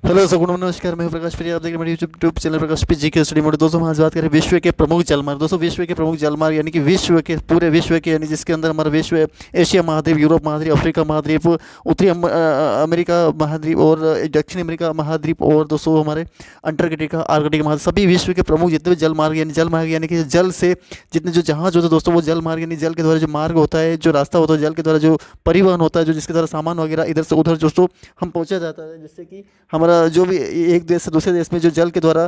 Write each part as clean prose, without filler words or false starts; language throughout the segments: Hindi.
हेलो सर, गुड नमस्कार। मैं हूं प्रकाश प्रिया। आप देख रहे हैं मेरे यूट्यूब चैनल प्रकाश पी जी के स्टडी मोड। दोस्तों हम आज बात करें विश्व के प्रमुख जलमार्ग। दोस्तों विश्व के प्रमुख जलमार्ग यानी कि विश्व के पूरे विश्व के यानी जिसके अंदर हमारा विश्व है, एशिया महाद्वीप, यूरोप महाद्वीप, अफ्रीका महाद्वीप, अमेरिका महाद्वीप और दक्षिण अमेरिका महाद्वीप और दोस्तों हमारे अंटार्कटिका आर्कटिक महाद्वीप, सभी विश्व के प्रमुख जितने भी जलमार्ग यानी कि जल से जितने जो जहाज होते हैं दोस्तों, वो जलमार्ग यानी जल के द्वारा जो मार्ग होता है, जो रास्ता होता है, जल के द्वारा जो परिवहन होता है, जो जिसके द्वारा सामान वगैरह इधर से उधर दोस्तों हम पहुंचा जाता है, जिससे कि हमारा जो भी एक देश से दूसरे देश में जो जल के द्वारा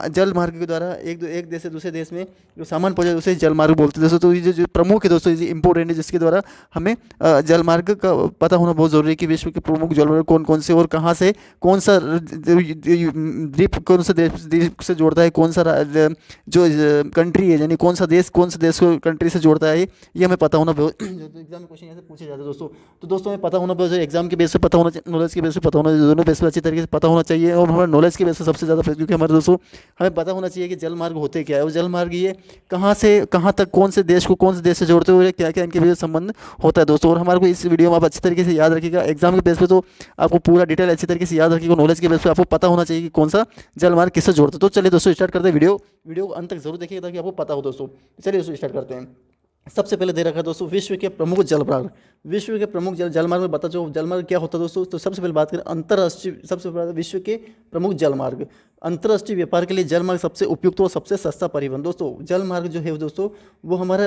जल मार्ग के द्वारा एक देश से दूसरे देश में जो सामान पहुंचा उसे जल मार्ग बोलते हैं दोस्तों। तो ये जो प्रमुख है दोस्तों, ये इंपॉर्टेंट है, जिसके द्वारा हमें जल मार्ग का पता होना बहुत ज़रूरी है कि विश्व के प्रमुख जल मार्ग कौन कौन से और कहाँ से, कौन सा द्वीप कौन सा द्वीप से जोड़ता है, कौन सा जो कंट्री है यानी कौन सा देश को कंट्री से जोड़ता है, ये हमें पता होना बहुत एग्जाम में क्वेश्चन ऐसे पूछे जाते हैं दोस्तों। तो दोस्तों हमें पता होना बहुत जरूरी, एग्जाम के बेस पे पता होना चाहिए, नॉलेज के बेस पे पता होना चाहिए, दोनों बेस पे अच्छी तरीके से पता होना चाहिए। और हमारे नॉलेज के बेस पे सबसे ज़्यादा, क्योंकि हमारे दोस्तों हमें पता होना चाहिए कि जल मार्ग होते क्या है, और जल मार्ग ये कहाँ से कहाँ तक कौन से देश से जोड़ते हुए क्या क्या इनके बीच संबंध होता है दोस्तों। और हमारे को इस वीडियो में आप अच्छी तरीके से याद रखिएगा, एग्जाम के बेस पे तो आपको पूरा डिटेल अच्छी तरीके से याद रखिएगा, नॉलेज के बेस पे आपको पता होना चाहिए कि कौन सा जल मार्ग किससे जोड़ता है। तो चलिए दोस्तों स्टार्ट करते हैं। वीडियो को अंत तक जरूर देखिएगा ताकि आपको पता हो दोस्तों। चलिए दोस्तों स्टार्ट करते हैं। सबसे पहले दे रखा है दोस्तों विश्व के प्रमुख जलमार्ग। विश्व के प्रमुख जलमार्ग में बता जो जलमार्ग क्या होता है दोस्तों। तो सबसे पहले बात करें अंतर्राष्ट्रीय, सबसे पहले विश्व के प्रमुख जलमार्ग। अंतर्राष्ट्रीय व्यापार के लिए जलमार्ग सबसे उपयुक्त और सबसे सस्ता परिवहन। दोस्तों जलमार्ग जो है दोस्तों वो हमारा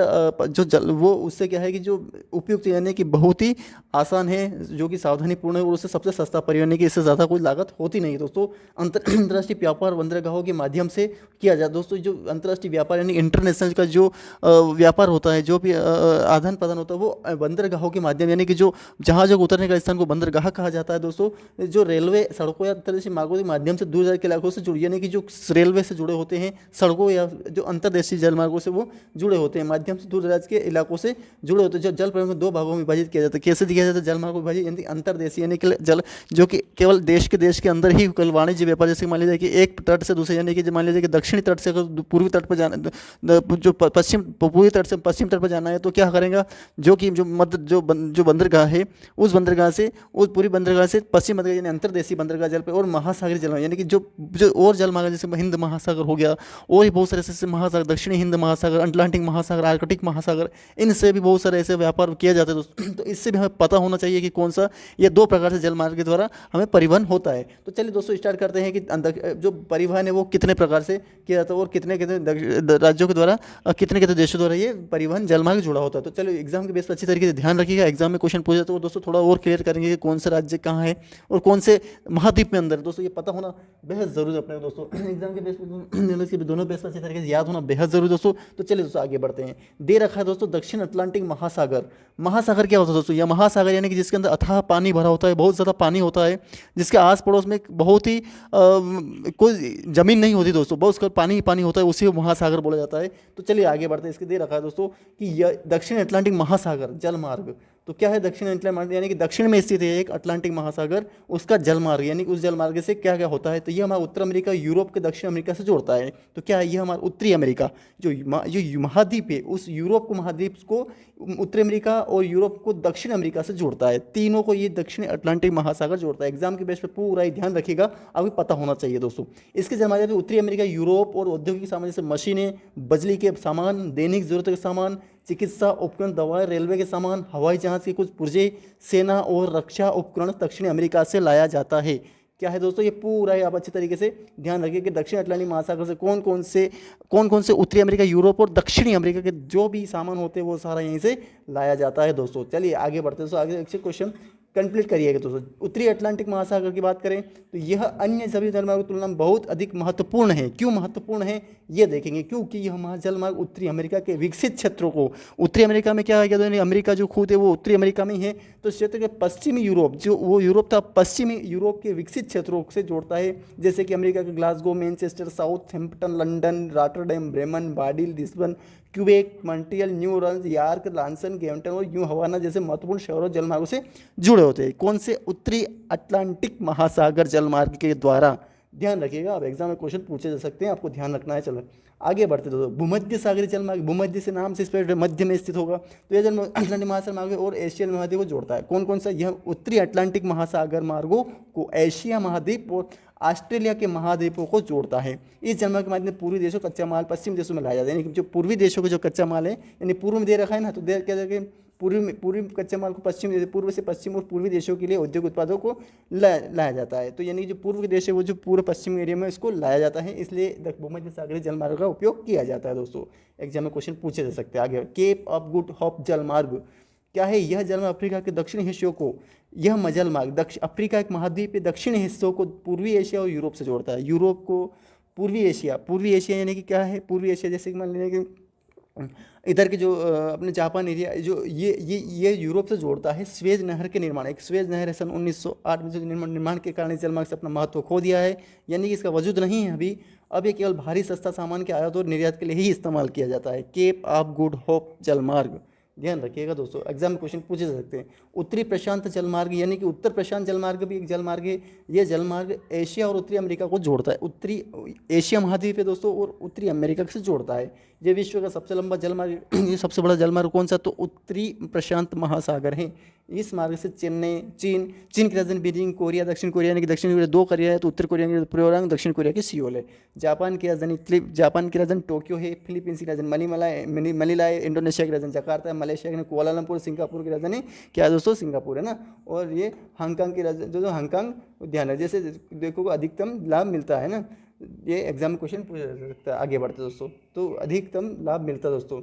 वो उससे क्या है कि जो उपयुक्त यानी कि बहुत ही आसान है, जो कि सावधानीपूर्ण है, और उससे सबसे सस्ता परिवहन है कि इससे ज़्यादा कोई लागत होती नहीं है दोस्तों। अंतर्राष्ट्रीय व्यापार बंदरगाहों के माध्यम से किया जाए दोस्तों। जो अंतर्राष्ट्रीय व्यापार यानी इंटरनेशनल का जो व्यापार होता है, जो भी आदान प्रदान होता है, वो बंदरगाहों के माध्यम यानी कि जो जहाज़ों को उतरने का स्थान को बंदरगाह कहा जाता है दोस्तों। जो रेलवे सड़कों या अंतर्देशीय मार्गों के माध्यम से दूर दराज के इलाकों से जुड़े यानी कि जो रेलवे से जुड़े होते हैं, सड़कों या जो अंतर्देशीय जलमार्गों से वो जुड़े होते हैं, माध्यम से दूर दराज के इलाकों से जुड़े होते हैं। जब जल परिवहन को दो भागों में विभाजित किया जाता है। कैसे दिया जाता है जलमार्ग को विभाजित, यानी अंतर्देशीय यानी कि जल जो कि केवल देश के अंदर ही केवल वाणिज्य व्यापार, जैसे मान लीजिए कि एक तट से दूसरे यानी कि मान लीजिए कि दक्षिणी तट से अगर पूर्वी तट पर जाना, जो पूर्वी तट से पश्चिम तट पर जाना है, तो क्या करेंगे जो कि जो बंदरगाह है, उस बंदरगाह से उस पूरी बंदरगाह से पश्चिम बंदरगाह यानी अंतर्देशीय बंदरगाह जल पे और महासागरीय जल यानी कि जो जो और जल मार्ग जैसे हिंद महासागर हो गया, और भी बहुत सारे ऐसे महासागर, दक्षिणी हिंद महासागर, अटलांटिक महासागर, आर्कटिक महासागर, इनसे भी बहुत सारे ऐसे व्यापार किया जाता है दोस्तों। तो इससे भी हमें पता होना चाहिए कि कौन सा ये दो प्रकार से जल मार्ग के द्वारा हमें परिवहन होता है। तो चलिए दोस्तों स्टार्ट करते हैं कि जो परिवहन है वो कितने प्रकार से किया जाता है और कितने कितने राज्यों के द्वारा, कितने कितने देशों द्वारा ये परिवहन जलमार्ग जुड़ा होता है। तो चलो एग्जाम के बेस पर अच्छी तरीके से ध्यान रखिएगा, एग्जाम में क्वेश्चन पूछे तो दोस्तों थोड़ा और क्लियर करेंगे कि कौन सा राज्य कहाँ है और कौन से महाद्वीप में अंदर, दोस्तों ये पता होना बेहद जरूरी है अपने दोस्तों। एग्जाम के बेस पर दोनों बेस पर अच्छी तरीके से याद होना बेहद जरूरी दोस्तों। तो चलिए दोस्तों आगे बढ़ते हैं। दे रखा है दोस्तों दक्षिण अटलांटिक महासागर। महासागर क्या होता है दोस्तों? यह महासागर यानी कि जिसके अंदर अथाह पानी भरा होता है, बहुत ज़्यादा पानी होता है, जिसके आस पड़ोस में बहुत ही कोई जमीन नहीं होती दोस्तों, बहुत उसका पानी ही पानी होता है, उसी को महासागर बोला जाता है। तो चलिए आगे बढ़ते हैं। इसके दे रखा है दोस्तों कि यह दक्षिण अटलांटिक महासागर जलमार्ग। तो क्या है दक्षिण अटलांटिक यानी कि दक्षिण में स्थित है एक अटलांटिक महासागर, उसका जलमार्ग यानी कि उस जलमार्ग से क्या क्या होता है। तो ये हमारा उत्तर अमेरिका, यूरोप के दक्षिण अमेरिका से जोड़ता है। तो क्या है ये हमारा उत्तरी अमेरिका जो महाद्वीप है, उस यूरोप को महाद्वीप को उत्तरी अमेरिका और यूरोप को दक्षिण अमेरिका से जोड़ता है। तीनों को ये दक्षिण अटलांटिक महासागर जोड़ता है। एग्जाम के बेस पे पूरा ही ध्यान रखिएगा, आपको पता होना चाहिए दोस्तों। इसके जलमार्ग उत्तरी अमेरिका, यूरोप और औद्योगिक सामान जैसे मशीनें, बिजली के सामान, दैनिक जरूरत के सामान, चिकित्सा उपकरण, दवाएं, रेलवे के सामान, हवाई जहाज के कुछ पुर्जे, सेना और रक्षा उपकरण दक्षिण अमेरिका से लाया जाता है। क्या है दोस्तों? ये पूरा ही आप अच्छी तरीके से ध्यान रखिए कि दक्षिण अटलांटिक महासागर से कौन कौन से उत्तरी अमेरिका, यूरोप और दक्षिणी अमेरिका के जो भी सामान होते हैं वो सारा यहीं से लाया जाता है दोस्तों। चलिए आगे बढ़ते हैं दोस्तों, आगे एक क्वेश्चन कंप्लीट करिएगा दोस्तों। उत्तरी अटलांटिक महासागर की बात करें तो यह अन्य सभी जलमार्गों की तुलना में बहुत अधिक महत्वपूर्ण है। क्यों महत्वपूर्ण है ये देखेंगे, क्योंकि यह महाजलमार्ग उत्तरी अमेरिका के विकसित क्षेत्रों को, उत्तरी अमेरिका में क्या है क्या, अमेरिका जो खुद है वो उत्तरी अमेरिका में ही है, तो क्षेत्र के पश्चिमी यूरोप, जो वो यूरोप था, पश्चिमी यूरोप के विकसित क्षेत्रों से जोड़ता है। जैसे कि अमेरिका के Glasgow, Manchester, Southampton, London, Rotterdam, Bremen, बार्डिल, Lisbon, Quebec, Montreal, New Orleans, York, लांसन, गेमटन और न्यू हवाना जैसे महत्वपूर्ण शहरों जलमार्गों से जुड़े होते हैं। कौन से? उत्तरी अटलांटिक महासागर जलमार्ग के द्वारा ध्यान रखिएगा, अब एग्जाम में क्वेश्चन पूछे जा सकते हैं, आपको ध्यान रखना है। चलो आगे बढ़ते दोस्तों। भूमध्य सागरीय जलमार्ग, भूमध्य से नाम से इस पर मध्य में स्थित होगा, तो यह जल अटलांटिक महासागर मार्ग और एशिया महाद्वीप को जोड़ता है। कौन कौन सा? यह उत्तरी अटलांटिक महासागर मार्गों को एशिया महाद्वीप और ऑस्ट्रेलिया के महाद्वीपों को जोड़ता है। इस जलमार्ग के माध्यम से पूर्वी देशों कच्चा माल पश्चिम देशों में लाया जाता है, यानी कि जो पूर्वी देशों का जो कच्चा माल है, यानी पूर्व में दे रखा है ना, तो दे क्या देखे पूर्वी कच्चे माल को पश्चिम, पूर्व से पश्चिम और पूर्वी देशों के लिए उद्योग उत्पादों को लाया जाता है। तो यानी जो पूर्व के देश है वो जो पूर्व पश्चिम एरिया में इसको लाया जाता है, इसलिए भूमध्य सागरीय जलमार्ग का उपयोग किया जाता है। दोस्तों एग्जाम में क्वेश्चन पूछे जा सकते हैं। आगे केप ऑफ गुड होप जलमार्ग क्या है? यह जलमार्ग अफ्रीका के दक्षिणी हिस्सों को, यह जलमार्ग अफ्रीका एक महाद्वीप के दक्षिणी हिस्सों को पूर्वी एशिया और यूरोप से जोड़ता है। यूरोप को पूर्वी एशिया यानी कि क्या है? पूर्वी एशिया जैसे कि मान लीजिए कि इधर के जो अपने जापान एरिया जो ये यूरोप से जोड़ता है। स्वेज नहर के निर्माण, एक स्वेज नहर है सन 1908 में जो निर्माण के कारण इस जलमार्ग से अपना महत्व खो दिया है, यानी कि इसका वजूद नहीं है अभी। अब ये केवल भारी सस्ता सामान के आयात और निर्यात के लिए ही इस्तेमाल किया जाता है। केप ऑफ गुड होप जलमार्ग, ध्यान रखिएगा दोस्तों, एग्जाम में क्वेश्चन पूछे जा सकते हैं। उत्तरी प्रशांत जलमार्ग यानी कि उत्तर प्रशांत जलमार्ग भी एक जलमार्ग है। यह जलमार्ग एशिया और उत्तरी अमेरिका को जोड़ता है। उत्तरी एशिया महाद्वीप है दोस्तों और उत्तरी अमेरिका से जोड़ता है। ये विश्व का सबसे लंबा जलमार्ग, ये सबसे बड़ा जलमार्ग कौन सा? तो उत्तरी प्रशांत महासागर है। इस मार्ग से चीन की राजधानी बीजिंग, कोरिया दक्षिण कोरिया यानी कि दक्षिण कोरिया 2 कोरिया है, तो उत्तर कोरिया की प्योंगयांग, दक्षिण कोरिया की सियोल है। जापान की राजधानी टोक्यो है। फिलीपींस की राजधानी मनीला है। इंडोनेशिया की राजधानी जकार्ता है। मलेशिया की कुआलालंपुर। सिंगापुर की राजधानी क्या है दोस्तों? सिंगापुर है ना। और ये हांगकांग की राजधानी जो हांगकांग ध्यान है, जैसे देखो अधिकतम लाभ मिलता है ना, ये एग्जाम में क्वेश्चन पूछा जा सकता है। आगे बढ़ते दोस्तों, तो अधिकतम लाभ मिलता है दोस्तों।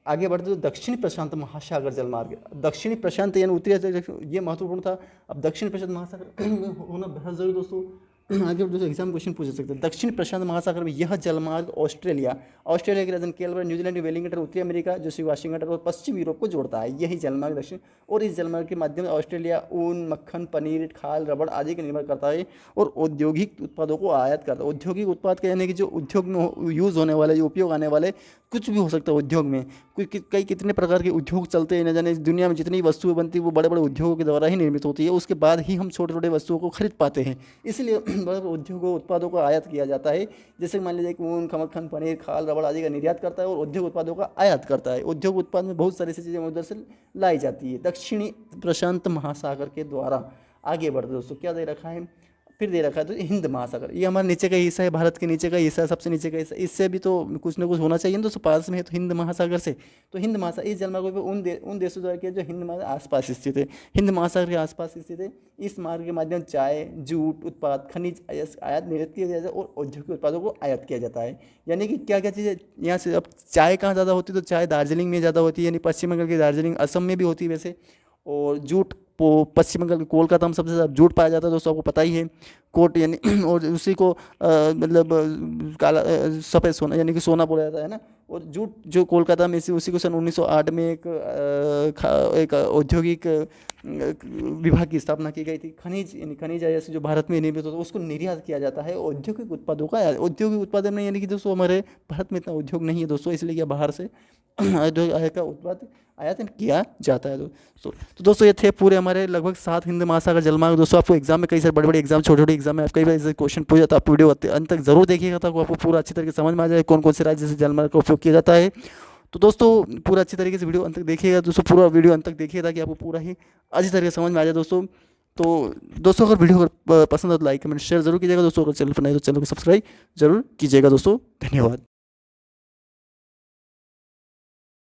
आगे बढ़ते तो दक्षिणी प्रशांत महासागर जलमार्ग, दक्षिणी प्रशांत यानी उत्तरी, ये महत्वपूर्ण था। अब दक्षिण प्रशांत महासागर होना बहुत जरूरी दोस्तों। आगे दोस्तों एग्जाम क्वेश्चन पूछ सकते हैं। दक्षिण प्रशांत महासागर में यह जलमार्ग ऑस्ट्रेलिया की राजधानी कैलगरी, न्यूजीलैंड, वेलिंगटन, उत्तरी अमेरिका जो वाशिंगटन और पश्चिम यूरोप को जोड़ता है, यही जलमार्ग दक्षिण। और इस जलमार्ग के माध्यम से ऑस्ट्रेलिया ऊन, मक्खन, पनीर, खाल, रबड़ आदि का निर्माण करता है और औद्योगिक उत्पादों को आयात करता है। औद्योगिक उत्पाद का यानी कि जो उद्योग में यूज़ होने वाले, जो उपयोग आने वाले, कुछ भी हो सकता है उद्योग में। कई कितने प्रकार के उद्योग चलते हैं, न जाने दुनिया में जितनी वस्तुएं बनती है वो बड़े बड़े उद्योगों के द्वारा ही निर्मित होती है। उसके बाद ही हम छोटे छोटे वस्तुओं को खरीद पाते हैं, इसलिए बड़े बड़े उद्योगों उत्पादों का आयात किया जाता है। जैसे मान लीजिए कि ऊन, मक्खन, पनीर, खाल, रबड़ आदि का निर्यात करता है और उद्योग उत्पादों का आयात करता है। उद्योग उत्पाद में बहुत सारी ऐसी चीज़ें उधर से लाई जाती है दक्षिणी प्रशांत महासागर के द्वारा। आगे बढ़ते दोस्तों, क्या दे रखा है? फिर दे रखा है तो हिंद महासागर, ये हमारे नीचे का हिस्सा है, भारत के नीचे का हिस्सा, सबसे नीचे का हिस्सा। इससे भी तो कुछ ना कुछ होना चाहिए ना दोस्तों, पास में है तो हिंद महासागर से। तो हिंद महासागर इस जलमार्ग पर उन देशों द्वारा किया जो हिंद महासागर आसपास स्थित है, हिंद महासागर के आसपास स्थित है। इस मार्ग के माध्यम चाय, जूट उत्पाद, खनिज आयात निर्यात किया जाता है और औद्योगिक उत्पादों को आयात किया जाता है। यानी कि क्या क्या चीज़ें यहाँ से, अब चाय कहाँ ज़्यादा होती है? तो चाय दार्जिलिंग में ज़्यादा होती है, यानी पश्चिम बंगाल की दार्जिलिंग, असम में भी होती है वैसे। और जूट पश्चिम बंगाल के कोलकाता में सबसे ज़्यादा जूट पाया जाता है दोस्तों, आपको पता ही है। कोट यानी और उसी को मतलब काला सफ़ेद सोना यानी कि सोना बोला जाता है ना। और जूट जो कोलकाता में उसी को सन 1908 में एक औद्योगिक विभाग की स्थापना की गई थी। खनिज यानी खनिज जैसे जो भारत में निर्मित होता है उसको निर्यात किया जाता है। औद्योगिक उत्पादों का औद्योगिक उत्पादन में यानी कि दोस्तों हमारे भारत में इतना उद्योग नहीं है दोस्तों, इसलिए क्या बाहर से औद्योगिक का उत्पाद आयात किया जाता है दोस्तों। तो दोस्तों ये थे पूरे हमारे लगभग 7 हिंद महासागर जलमार्ग। दोस्तों आपको एग्जाम में कई सारे बड़े बड़े एग्जाम, छोटे छोटे एग्जाम में कई बार ऐसे क्वेश्चन पूछा था, आप वीडियो अंत तक जरूर देखिएगा ताकि आपको पूरा अच्छी तरीके से समझ में आ जाए कौन कौन से राज्य से जलमार्ग का उपयोग किया जाता है। तो दोस्तों पूरा अच्छी तरीके से वीडियो अंत तक देखिएगा दोस्तों, पूरा वीडियो अंत तक देखिए ताकि आपको पूरा ही अच्छी तरीके से समझ में आ जाए दोस्तों। तो दोस्तों अगर वीडियो पसंद हो तो लाइक कमेंट शेयर जरूर कीजिएगा दोस्तों। अगर चैनल पर नहीं तो चैनल को सब्सक्राइब जरूर कीजिएगा दोस्तों। धन्यवाद।